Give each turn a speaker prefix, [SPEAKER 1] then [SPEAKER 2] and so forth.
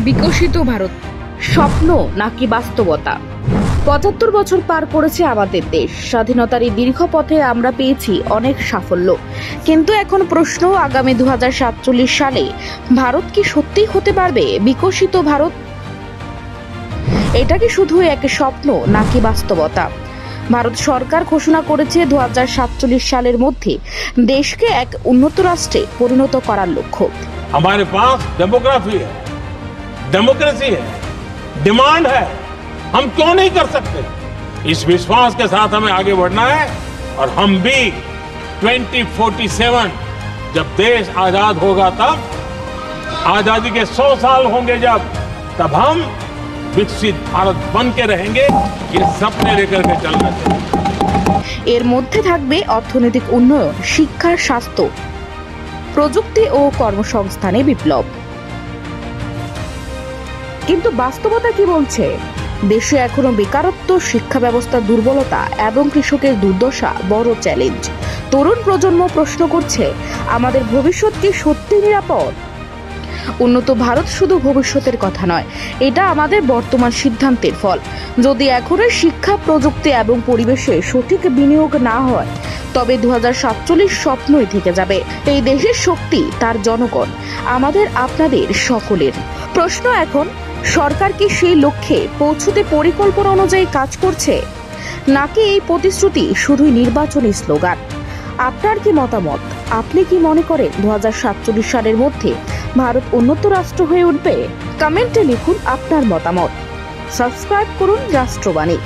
[SPEAKER 1] বিকশিত ভারত স্বপ্ন নাকি বাস্তবতা? ৭৫ বছর পার করেছে আমাদের দেশ। স্বাধীনতার এই দীর্ঘ পথে আমরা পেয়েছি অনেক সাফল্য, কিন্তু এখন প্রশ্ন, আগামী 2047 সালে ভারত কি সত্যিই হতে পারবে বিকশিত ভারত? এটা কি শুধু এক স্বপ্ন নাকি বাস্তবতা? ভারত সরকার ঘোষণা করেছে 2047 সালের মধ্যে দেশকে এক উন্নত রাষ্ট্রে পরিণত করার লক্ষ্য।
[SPEAKER 2] हमारे पास डेमोग्राफी है, डेमोक्रेसी है, डिमांड है, हम क्यों नहीं कर सकते? इस विश्वास के साथ हमें आगे बढ़ना है और हम भी 2047 जब देश आजाद होगा, तब आजादी के 100 साल होंगे, तब हम विकसित भारत बन के रहेंगे। ये सपने लेकर के चलना चाहिए।
[SPEAKER 1] এর মধ্যে থাকবে অর্থনৈতিক উন্নয়ন, শিক্ষা, স্বাস্থ্য, প্রযুক্তি ও কর্মসংস্থানে বিপ্লব। কিন্তু বাস্তবতা কি বলছে? দেশে এখনো বেকারত্ব, শিক্ষা ব্যবস্থার দুর্বলতা এবং কৃষকের দুর্দশা বড় চ্যালেঞ্জ। তরুণ প্রজন্ম প্রশ্ন করছে, আমাদের ভবিষ্যৎ কি সত্যি নিরাপদ? উন্নত ভারত শুধু ভবিষ্যতের কথা নয়, এটা আমাদের বর্তমান সিদ্ধান্তের ফল। যদি এখনো শিক্ষা, প্রযুক্তি এবং পরিবেশে সঠিক বিনিয়োগ না হয়, তবে 2047 স্বপ্নই থেকে যাবে। এই দেশের শক্তি তার জনগণ, আমাদের, আপনাদের সকলের। প্রশ্ন এখন, সরকার কি সেই লক্ষ্যে পৌঁছতে পরিকল্পনা অনুযায়ী কাজ করছে, নাকি এই প্রতিশ্রুতি শুধুই নির্বাচনী স্লোগান? আপনার কি মতামত? আপনি কি মনে করেন 2047 সালের মধ্যে ভারত উন্নত রাষ্ট্র হয়ে উঠবে? কমেন্টে লিখুন আপনার মতামত। সাবস্ক্রাইব করুন রাষ্ট্রবাণী।